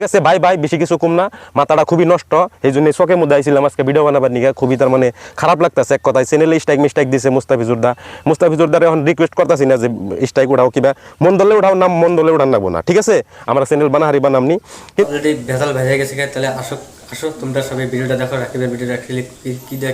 ঠিক আছে ভাই ভাই, বেশি কিছু কম না, মাথাটা খুবই নষ্ট, এই জন্য চোখের মধ্যে আইছিলাম আজকে ভিডিও বানাবার নিয়ে। খুবই তার মানে খারাপ লাগতেছে এক কথায়। চ্যানেলে স্ট্রাইক দিছে মুস্তাফিজুরদার এখন রিকোয়েস্ট করতেছি না যে স্ট্রাইক উঠাও, কিবা মন দলে উঠাও, নাম মন দলে উঠান লাগবো না, ঠিক আছে? আমরা চ্যানেল বানাহারি বানামনি অলরেডি ভেজাল ভেজে গেছে। তাহলে আসো আসো তোমরা সবাই ভিডিওটা দেখো, রাকিবের ভিডিওটা অ্যাকচুয়ালি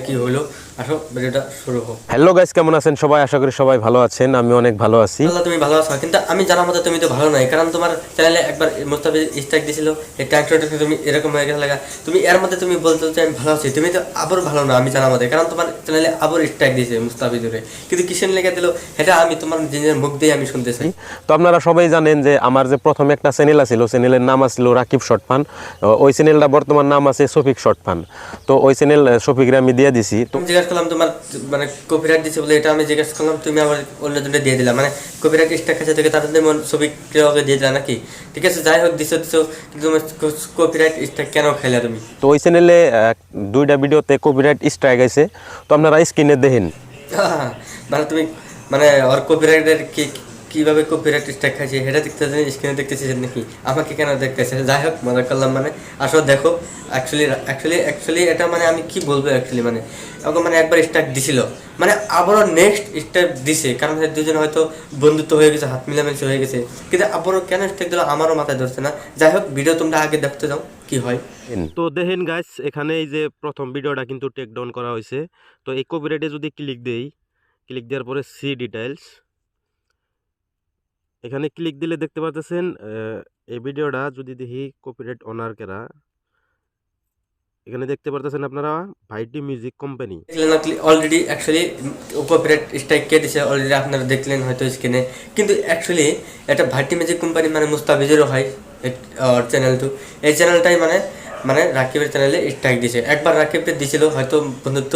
কি হলো। আসো ভিডিওটা শুরু হোক। হ্যালো গাইস, কেমন আছেন সবাই? আশা করি সবাই ভালো আছেন, আমি অনেক ভালো আছি। আল্লাহ তুমি ভালো আছো, কিন্তু আমি জানার মতো তুমি তো ভালো নাই, কারণ তোমার চ্যানেলে একবার মুস্তাফিজ স্ট্রাইক দিছিল, এই ট্যাঙ্কটা তুমি এরকম হয়ে গেছে লাগা। তুমি এর মধ্যে তুমি বলতে যে আমি ভালো আছি, তুমি তো আবার ভালো না আমি জানার মধ্যে, কারণ তোমার চ্যানেলে আবার স্ট্রাইক দিয়েছে মুস্তাফিজুরে, কিন্তু কিসের লেগে দিল এটা আমি তোমার নিজের মুখ দিয়ে আমি শুনতে চাই। তো আপনারা সবাই জানেন যে আমার যে প্রথমে একটা চ্যানেল আছিল, চ্যানেলের নাম আছিল রাকিব শর্ট ফান। ওই চ্যানেলটা বর্তমান নাম আছে শফিক শর্ট ফান। তো ওই চ্যানেল শফিকরে আমি দিয়ে দিছি। তো তুমি জিজ্ঞাসা করলাম তোমার মানে কপিরাইট দিচ্ছে বলে, এটা আমি জিজ্ঞাসা করলাম, তুমি আবার অন্যজনকে দিয়ে দিলাম, মানে কপিরাইট স্ট্রাইক আছে থেকে তাদের ছবিকে দিয়ে দিলা নাকি? ঠিক আছে, যাই হোক দিছো, কিন্তু তুমি কপিরাইট স্ট্রাইক কেন খাইলা তুমি? তো ওই চ্যানেলে দুইটা ভিডিওতে কপিরাইট স্ট্রাইক আছে, তো আপনারা স্ক্রিনে দেখেন। মানে তুমি মানে ওর কপিরাইটের কিভাবে কপিরাইট স্ট্রাইক খাইছে সেটা দেখতেছেন, স্ক্রিনে দেখতেছি নাকি? আমাকে কেন দেখতেছে? যাই হোক মজা করলাম, মানে আসো দেখো। অ্যাকচুয়ালি এটা মানে আমি কি বলবো, অ্যাকচুয়ালি মানে ওকে মানে একবার স্ট্রাইক দিছিল, মানে আবারও নেক্সট স্ট্রাইক দিছে, কারণ দুজন হয়তো বন্ধুত্ব হয়ে গেছে, হাত মিলামিশি হয়ে গেছে, কিন্তু আবারও কেন স্ট্রাইক দিল আমারও মাথায় ধরছে না। যাই হোক ভিডিও তোমরা আগে দেখতে যাও কি হয়। তো দেখেন গাইস, এখানে এই যে প্রথম ভিডিওটা কিন্তু টেক ডাউন করা হয়েছে। তো এই কপিরাইটে যদি ক্লিক দেওয়ার পরে সি ডিটেইলস, এখানে ক্লিক দিলে দেখতে পাচ্ছেন এই ভিডিওটা যদি দেখি কপিরাইট ওনার কেরা, এখানে দেখতে পাচ্ছেন আপনারা ভাইটি music company. Already actually copyright strike কে দিছে অলরেডি আপনারা দেখলেন হয়তো স্ক্রিনে, কিন্তু অ্যাকচুয়ালি এটা ভাইটি মিউজিক কোম্পানি মানে মুস্তাফিজেরও হয় চ্যানেল। তো এই চ্যানেলটাই মানে মানে রাকিবের চ্যানেলে স্ট্রাইক দিছে। একবার রাকিবকে দিছিল, হয়তো বন্ধুত্ব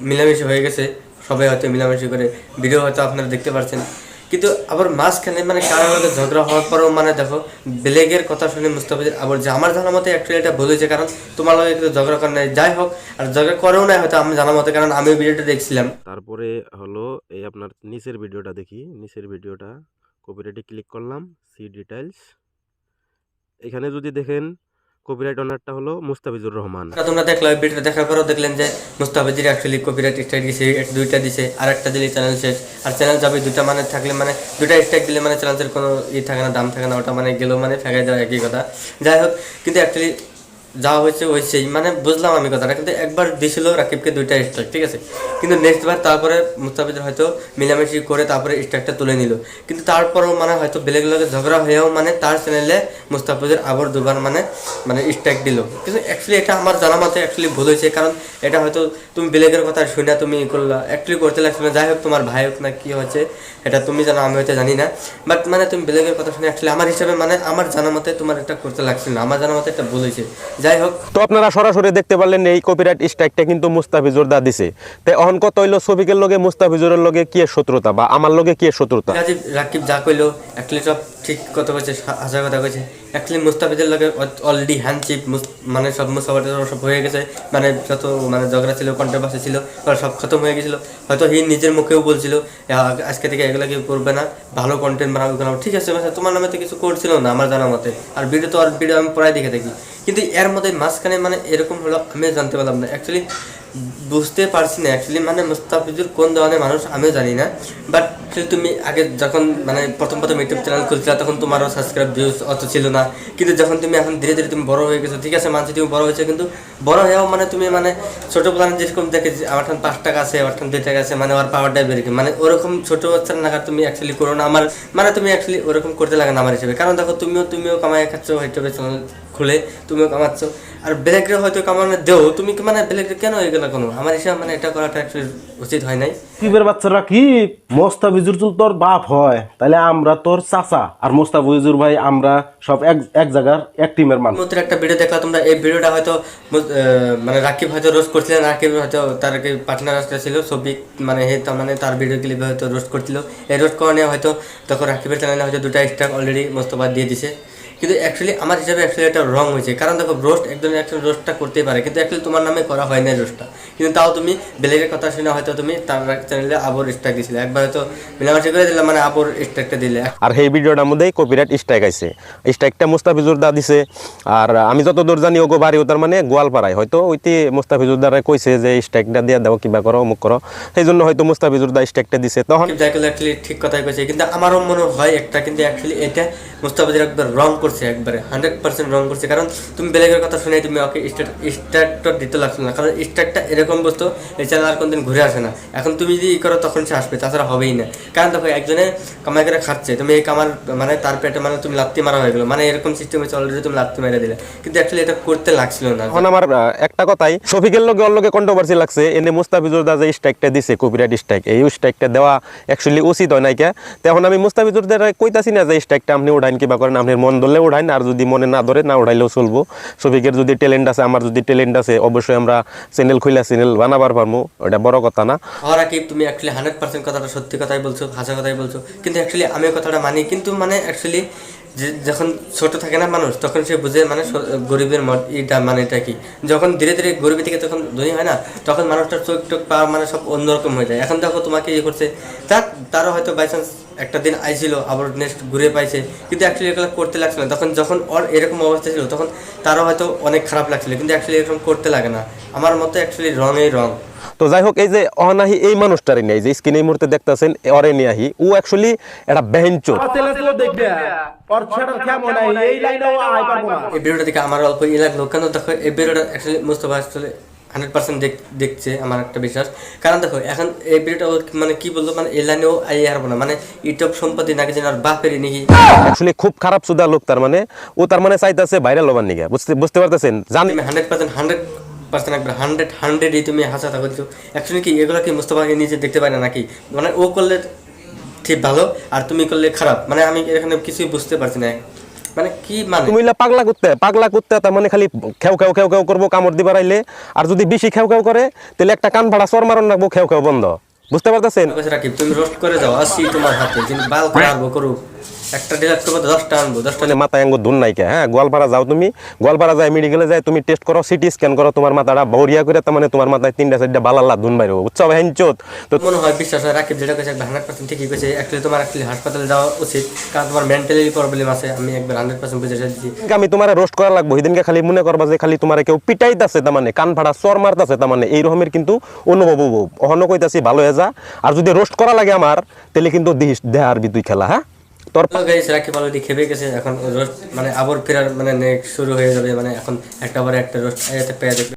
মিলামিশি হয়ে গেছে, সবাই হয়তো মিলামিশি করে ভিডিও হয়তো আপনারা দেখতে পাচ্ছেন, কিন্তু আবার মাঝখানে মানে কারোর মধ্যে ঝগড়া হওয়ার পরেও মানে দেখো বেলেগের কথা শুনে মুস্তাফিজের আবার যে আমার জানার মতে অ্যাকচুয়ালি এটা বলেছে, কারণ তোমার লগে কিন্তু ঝগড়া করে নাই। যাই হোক, আর ঝগড়া করেও নাই হয়তো আমি জানার মতে, কারণ আমি ভিডিওটা দেখছিলাম। তারপরে হলো এই আপনার নিচের ভিডিওটা দেখি, নিচের ভিডিওটা কপিরাইটে ক্লিক করলাম, সি ডিটেইলস, এখানে যদি দেখেন কপিরাইট ওনারটা হলো মুস্তাফিজুর রহমান। তোমরা দেখলো ভিডিওটা দেখার পরেও দেখলেন যে মুস্তাফিজের অ্যাকচুয়ালি কপিরাইট স্ট্রাইক দিয়েছে, দুইটা দিছে, আর একটা দিলে চ্যানেল শেষ। আর চ্যানেল যাবে দুইটা মানে থাকলে মানে দুইটা স্ট্রাইক দিলে মানে চ্যানেলের কোনো থাকে না, দাম থাকে না, ওটা মানে গেলেও মানে ফেঁকাই দেওয়া একই কথা। যাই হোক, কিন্তু অ্যাকচুয়ালি যা হয়েছেই মানে বুঝলাম আমি কথাটা, কিন্তু একবার দিছিল রাকিবকে দুইটা স্ট্রাইক, ঠিক আছে, কিন্তু নেক্সট বার তারপরে মুস্তাফিজের হয়তো মিলামিশি করে তারপরে স্ট্রাইকটা তুলে নিল, কিন্তু তারপরেও মানে হয়তো বেলেগুলোকে ঝগড়া হয়েও মানে তার চ্যানেলে মুস্তাফিজের আবার দুবার মানে মানে স্ট্রাইক দিল। কিন্তু অ্যাকচুয়ালি এটা আমার জানা মতে অ্যাকচুয়ালি ভুল হয়েছে, কারণ এটা হয়তো তুমি বেলেগের কথা শুনে তুমি করলা, অ্যাকচুয়ালি করতে লাগছো না। যাই হোক, তোমার ভাই হোক না কি হয়েছে এটা তুমি জানো, আমি হয়তো জানি না, বাট মানে তুমি বেলেগের কথা শুনে অ্যাকচুয়ালি আমার হিসাবে মানে আমার জানা মতে তোমার এটা করতে লাগছে না, আমার জানা মতে এটা ভুল হয়েছে। যাই হোক, তো আপনারা সরাসরি দেখতে পারলেন এই কপিরাইট স্ট্রাইকটা কিন্তু মুস্তাফিজুর দা দিছে। তাই অহন কত হইলো শফিকের লগে মুস্তাফিজুরের লগে কি শত্রুতা, বা আমার লগে কি শত্রুতা? রাকিব যা কইলো অ্যাকচুয়ালি সব ঠিক কথা কইছে, হাজার কথা কইছে। অ্যাকচুয়ালি মুস্তাফিজের লগে অলরেডি হ্যান্ডশিপ মানে সব সব হয়ে গেছে, মানে যত মানে ঝগড়া ছিল, কন্ট্রোভার্সি ছিল, সব খতম হয়ে গেছিলো। হয়তো হি নিজের মুখেও বলছিল আজকে থেকে এগুলো কেউ করবে না, ভালো কন্টেন্ট বানাবো, ঠিক আছে, তোমার নামে তো কিছু করছিল না আমার জানা মতে, আর ভিডিও আমি প্রায় দেখে থাকি, কিন্তু এর মধ্যে মাঝখানে মানে এরকম হলো আমিও জানতে পারলাম না, অ্যাকচুয়ালি বুঝতে পারছি না অ্যাকচুয়ালি মানে মুস্তাফিজুর কোন ধরনের মানুষ আমিও জানি না। বাট তুমি আগে যখন মানে প্রথম ইউটিউব চ্যানেল খুলছিলে তখন তোমারও সাবস্ক্রাইব ভিউজ অত ছিল না, কিন্তু যখন তুমি এখন ধীরে ধীরে তুমি বড় হয়ে গেছো, ঠিক আছে মানছি তুমি বড় হয়েছে, কিন্তু বড় হয়েও মানে তুমি মানে ছোটো প্ল্যান যেরকম দেখে আমার ঠান 5 টাকা আছে, আমার ঠান 2 টাকা আছে, মানে ওর পাওয়ারটাই বেরিয়ে মানে ওরকম ছোটো বাচ্চার নাগাদ তুমি অ্যাকচুয়ালি করো না আমার, মানে তুমি অ্যাকচুয়ালি ওরকম করতে লাগে না আমার হিসেবে, কারণ দেখো তুমিও কামাই খাচ্ছ ইউটিউবে চ্যানেল খুলে, তুমিও কামাচ্ছ, আর ব্ল্যাকরে হয়তো কামানো দেও, তুমি মানে ব্ল্যাকরে কেন হয়ে গেল কোনো, আমার হিসাবে মানে এটা করাটা অ্যাকচুয়ালি উচিত হয় নাই। রাকিবের বাচ্চারা কি মোস্তাফিজুর তোর বাপ হয়, তাহলে আমরা তোর চাচা, আর মোস্তাফিজুর ভাই আমরা সব এক জায়গার এক টিমের মানুষ। একটা ভিডিও দেখলা তোমরা, এই ভিডিওটা হয়তো মানে রাকিব হয়তো রোস্ট করছিলেন, রাকিব হয়তো তার পার্টনার ছিল সবিক, মানে মানে তার ভিডিও ক্লিপ হয়তো রোস্ট করছিল, এই রোস্ট করা নিয়ে হয়তো তখন রাকিবের চ্যানেলে হয়তো 2টা স্ট্রাইক অলরেডি মোস্তফা দিয়ে দিছে, কিন্তু অ্যাকচুয়ালি আমার হিসাবে অ্যাকচুয়ালি এটা রং হয়েছে, কারণ দেখো রোস্ট একজন রোস্টটা করতেই পারে, কিন্তু অ্যাকচুয়ালি তোমার নামে করা হয় না রোস্টটা, কিন্তু তাও তুমি বেলেগের কথা শুনে হয়তো তুমি তার চ্যানেলে আবর স্ট্রাইক দিছিলে, একবার হয়তো মিলামাটি করে দিলে মানে আবর স্ট্রাইকটা দিলে। আর এই ভিডিওটার মধ্যেই কপিরাইট স্ট্রাইক আইছে, স্ট্রাইকটা মুস্তাফিজুর দা দিছে। আর আমি যতদূর জানি ওগো বাড়িও তার মানে গোয়ালপাড়ায়, হয়তো ওইটি মুস্তাফিজুর দারে কইছে যে স্ট্রাইকটা দিয়ে দাও কিবা করো অমুক করো, সেই জন্য হয়তো মুস্তাফিজুর দা স্ট্রাইকটা দিছে। তখন অ্যাকচুয়ালি ঠিক কথাই কইছে, কিন্তু আমারও মনে হয় একটা, কিন্তু অ্যাকচুয়ালি এটা মুস্তাফিজুর একবার রং করছে, একবারে 100% রং করছে। কারণ তুমি বেলেগের কথা শুনে তুমি ওকে স্ট্রাইকটা দিতে লাগছিল না, কারণ স্ট্রাইকটা এরকম বস্তু এই চ্যানেল আর কোনদিন ঘুরে আসে না। এখন তুমি যদি ই করো তখন সে আসবে, তাছাড়া হবেই না। কারণ দেখো একজনে কামাই করে খাচ্ছে, তুমি এই কামার মানে তার পেটে মানে তুমি লাত্তি মারা হয়ে গেলো, মানে এরকম সিস্টেম হচ্ছে অলরেডি তুমি লাত্তি মেরে দিলে, কিন্তু অ্যাকচুয়ালি এটা করতে লাগছিল না। এখন আমার একটা কথাই, শফিকের লগে ওর লগে কন্ট্রোভার্সি লাগছে, এনে মুস্তাফিজুর দা যে স্ট্রাইকটা দিছে কপিরাইট স্ট্রাইক, এই স্ট্রাইকটা দেওয়া অ্যাকচুয়ালি উচিত হয় নাই কে। তখন আমি মুস্তাফিজুর দারে কইতাছি না যে স্ট্রাইকটা আপনি উঠাইন কিবা করেন, আপনি মন ধরলে উঠাইন, আর যদি মনে না ধরে না উঠাইলেও চলবো। শফিকের যদি ট্যালেন্ট আছে, আমার যদি ট্যালেন্ট আছে, অবশ্যই আমরা চ্যানেল খুলে চ্যানেল বানাবার পারবো, ওটা বড় কথা না। হওয়ার আগে তুমি অ্যাকচুয়ালি 100% কথাটা সত্যি কথাই বলছো, হাসা কথাই বলছো, কিন্তু অ্যাকচুয়ালি আমি কথাটা মানি, কিন্তু মানে অ্যাকচুয়ালি যে যখন ছোট থাকে না মানুষ, তখন সে বুঝে মানে গরিবের এটা মানে এটা কি, যখন ধীরে ধীরে গরিবের থেকে তখন ধনী হয় না, তখন মানুষটার চোখ টোক পাওয়া মানে সব অন্যরকম হয়ে যায়। এখন দেখো তোমাকে ইয়ে করছে, তারও হয়তো বাই চান্স একটা দিন আইছিল, আবার নেক্সট ঘুরে পাইছে, কিন্তু অ্যাকচুয়ালি এগুলো করতে লাগছিল না। তখন যখন ওর এরকম অবস্থা ছিল তখন তারও হয়তো অনেক খারাপ লাগছিল, কিন্তু অ্যাকচুয়ালি এরকম করতে লাগে না। আমার মতে অ্যাকচুয়ালি রঙেই রং। তো যাই হোক, এই যে অনাহি এই মানুষটারে নিয়ে, যে স্ক্রিনে এই মুহূর্তে দেখতেছেন অরে নিয়ে আহি, ও অ্যাকচুয়ালি একটা বেহেনচোদ। এই ভিডিওটা দেখে আমার অল্প ই লাগলো, কেন দেখো এই ভিডিওটা অ্যাকচুয়ালি মুস্তফা আসলে 100% দেখছে আমার একটা বিশ্বাস। কারণ দেখো এখন এই ভিডিওটা মানে কি বলবো, মানে এই লাইনেও আইয়ে হারবো না, মানে ইউটিউব সম্পত্তি নাকি যেন আর বাপেরই নাকি। অ্যাকচুয়ালি খুব খারাপ সুদা লোক, তার মানে ও তার মানে চাইতেছে ভাইরাল হবার নিগে, বুঝতে পারতেছেন? জানি তুমি 100% একবার 100 তুমি হাসা থাকো দিচ্ছ। অ্যাকচুয়ালি কি এগুলো কি মুস্তফাকে নিজে দেখতে পাই না নাকি, মানে ও করলে ঠিক ভালো আর তুমি করলে খারাপ, মানে আমি এখানে কিছুই বুঝতে পারছি না, মানে কি মানে তুমি পাগলা কুত্তে তার মানে খালি খেউ খেউ খেউ খেউ করবো কামড় দিবার আইলে, আর যদি বেশি খেউ খেউ করে তাহলে একটা কান ভাড়া চর মারণ রাখবো, খেউ খেউ বন্ধ। বুঝতে পারতেছেন? রাকিব তুমি রোস্ট করে যাও, আসি তোমার হাতে, কিন্তু বাল করবো করুক, একটা ডিলাক্ট করবো 10টা আনবো, 10টা মানে মাথায় আঙ্গুর ধুন নাই কে। হ্যাঁ, গোয়ালপাড়া যাও, তুমি গোয়ালপাড়া যাই মেডিকেলে যাই, তুমি টেস্ট করো, সিটি স্ক্যান করো, তোমার মাথাটা বৌরিয়া করে, তার মানে তোমার মাথায় 3-4টা বালাল্লা ধুন বাইরো, বুঝছো হেঞ্চোত? তো মনে হয় বিশ্বাস হয় রাকিব যেটা কেছে 100% ঠিকই কেছে। অ্যাকচুয়ালি তোমার অ্যাকচুয়ালি হাসপাতালে যাওয়া উচিত, কারণ তোমার মেন্টালি প্রবলেম আছে, আমি একবার 100% বুঝে দিচ্ছি। আমি তোমার রোস্ট করা লাগবো, সেদিনকে খালি মনে করবা যে খালি তোমার কেউ পিটাইতেছে, তার মানে কান ফাড়া চর মারতেছে, তার মানে এই রকমের কিন্তু অনুভব হবো। অহনো কইতাছি ভালো হয়ে যা, আর যদি রোস্ট করা লাগে আমার, তাহলে কিন্তু দেহার বিতুই খেলা। হ্যাঁ, তোর গাইস রাকিব অলরেডি খেপে গেছে, এখন রোস্ট মানে আবার ফেরার মানে নেক্সট শুরু হয়ে যাবে, মানে এখন একটা পরে একটা রোস্ট পেয়ে দেখবে।